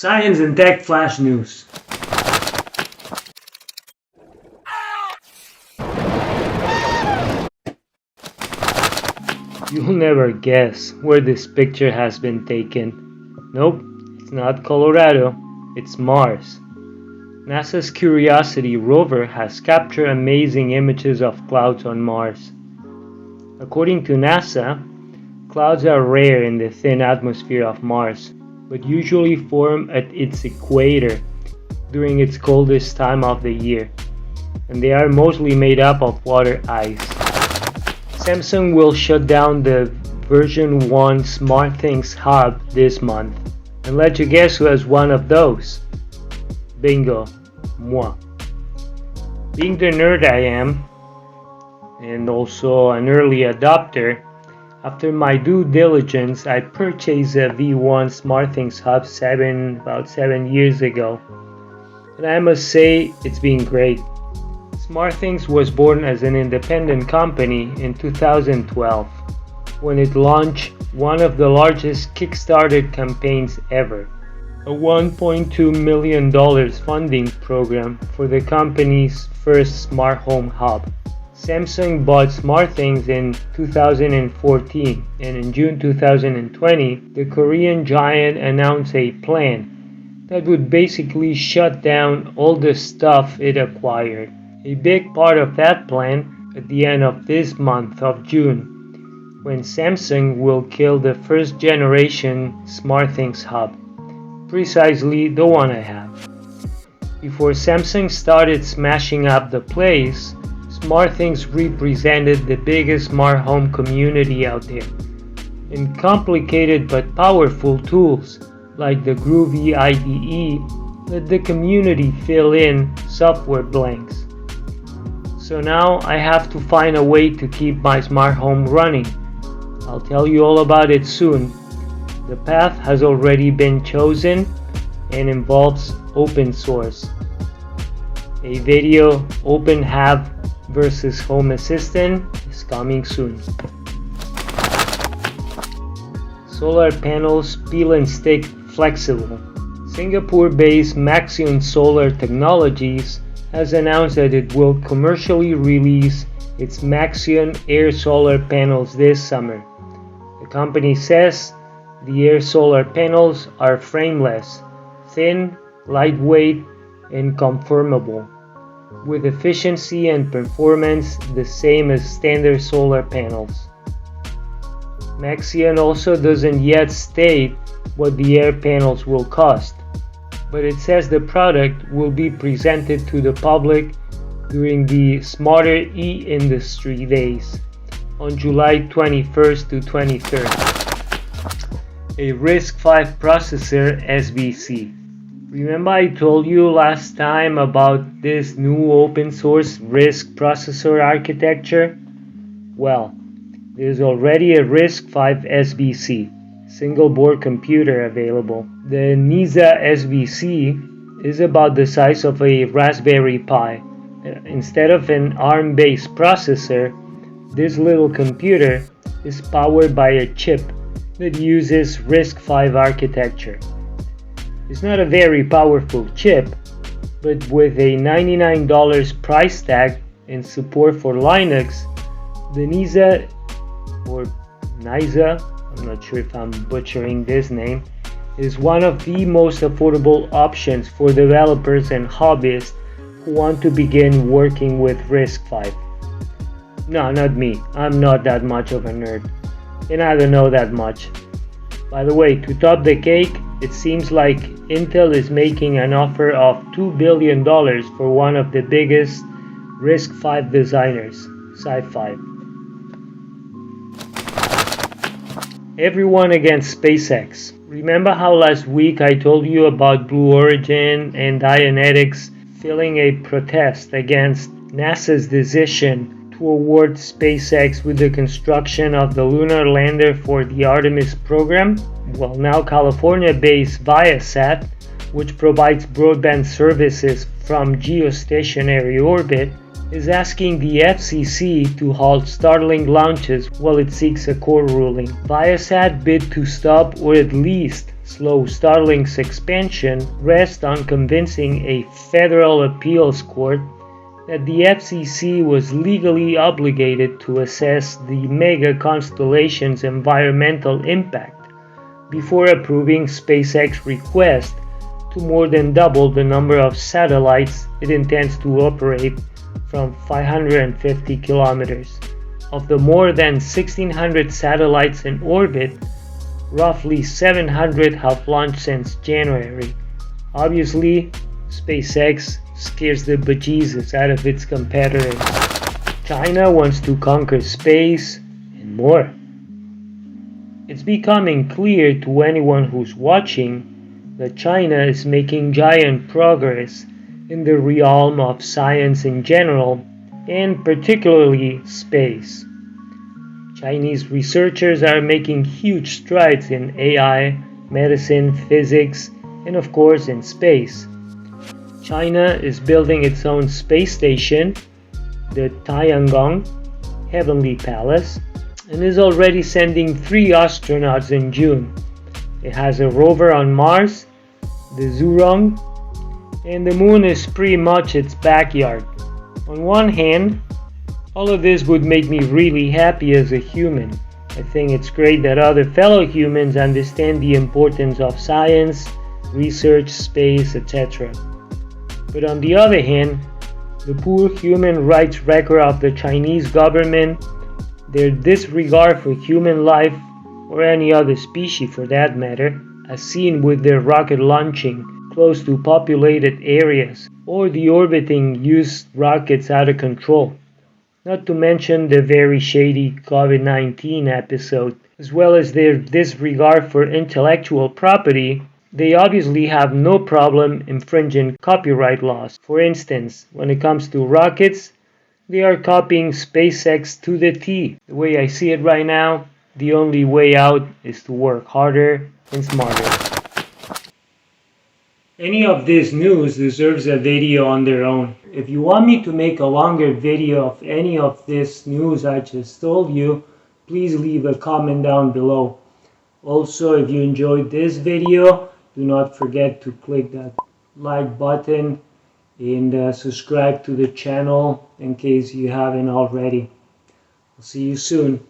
Science and Tech Flash News. You'll never guess where this picture has been taken. Nope, it's not Colorado, it's Mars. NASA's Curiosity rover has captured amazing images of clouds on Mars. According to NASA, clouds are rare in the thin atmosphere of Mars, but usually form at its equator during its coldest time of the year, and they are mostly made up of water ice. Samsung will shut down the version 1 SmartThings hub this month, and let you guess who has one of those. Bingo, moi. Being the nerd I am, and also an early adopter, after my due diligence, I purchased a V1 SmartThings hub about 7 years ago, and I must say it's been great. SmartThings was born as an independent company in 2012, when it launched one of the largest Kickstarter campaigns ever, a $1.2 million funding program for the company's first smart home hub. Samsung bought SmartThings in 2014, and in June 2020, the Korean giant announced a plan that would basically shut down all the stuff it acquired. A big part of that plan at the end of this month of June, when Samsung will kill the first generation SmartThings hub, precisely the one I have. Before Samsung started smashing up the place, SmartThings represented the biggest smart home community out there, and complicated but powerful tools like the Groovy IDE let the community fill in software blanks. So now I have to find a way to keep my smart home running. I'll tell you all about it soon. The path has already been chosen and involves open source. A video Open Hub versus Home Assistant is coming soon. Solar panels peel and stick flexible. Singapore-based Maxion Solar Technologies has announced that it will commercially release its Maxion Air Solar panels this summer. The company says the Air Solar panels are frameless, thin, lightweight, and conformable, with efficiency and performance the same as standard solar panels. Maxion also doesn't yet state what the air panels will cost, but it says the product will be presented to the public during the Smarter E-Industry Days on July 21st to 23rd. A RISC-V processor SBC. Remember I told you last time about this new open source RISC processor architecture? Well, there's already a RISC-V SBC, single board computer available. The NISA SBC is about the size of a Raspberry Pi. Instead of an ARM-based processor, this little computer is powered by a chip that uses RISC-V architecture. It's not a very powerful chip, but with a $99 price tag and support for Linux, the NISA, or NISA, I'm not sure if I'm butchering this name, is one of the most affordable options for developers and hobbyists who want to begin working with RISC-V. No, not me. I'm not that much of a nerd, and I don't know that much. By the way, to top the cake, it seems like Intel is making an offer of $2 billion for one of the biggest RISC-V designers, Sci-Fi. Everyone against SpaceX. Remember how last week I told you about Blue Origin and Dianetics filing a protest against NASA's decision to award SpaceX with the construction of the lunar lander for the Artemis program? Well, now California-based Viasat, which provides broadband services from geostationary orbit, is asking the FCC to halt Starlink launches while it seeks a court ruling. Viasat bid to stop or at least slow Starlink's expansion rests on convincing a federal appeals court that the FCC was legally obligated to assess the mega constellation's environmental impact before approving SpaceX's request to more than double the number of satellites it intends to operate from 550 kilometers. Of the more than 1,600 satellites in orbit, roughly 700 have launched since January. Obviously, SpaceX scares the bejesus out of its competitors. China wants to conquer space and more. It's becoming clear to anyone who's watching that China is making giant progress in the realm of science in general, and particularly space. Chinese researchers are making huge strides in AI, medicine, physics, and of course in space. China is building its own space station, the Tiangong Heavenly Palace, and is already sending 3 astronauts in June. It has a rover on Mars, the Zhurong, and the moon is pretty much its backyard. On one hand, all of this would make me really happy as a human. I think it's great that other fellow humans understand the importance of science, research, space, etc. But on the other hand, the poor human rights record of the Chinese government, their disregard for human life, or any other species for that matter, as seen with their rocket launching close to populated areas, or the orbiting used rockets out of control. Not to mention the very shady COVID-19 episode, as well as their disregard for intellectual property. They obviously have no problem infringing copyright laws. For instance, when it comes to rockets, they are copying SpaceX to the T. The way I see it right now, the only way out is to work harder and smarter. Any of this news deserves a video on their own. If you want me to make a longer video of any of this news I just told you, please leave a comment down below. Also, if you enjoyed this video, do not forget to click that like button and subscribe to the channel in case you haven't already. I'll see you soon.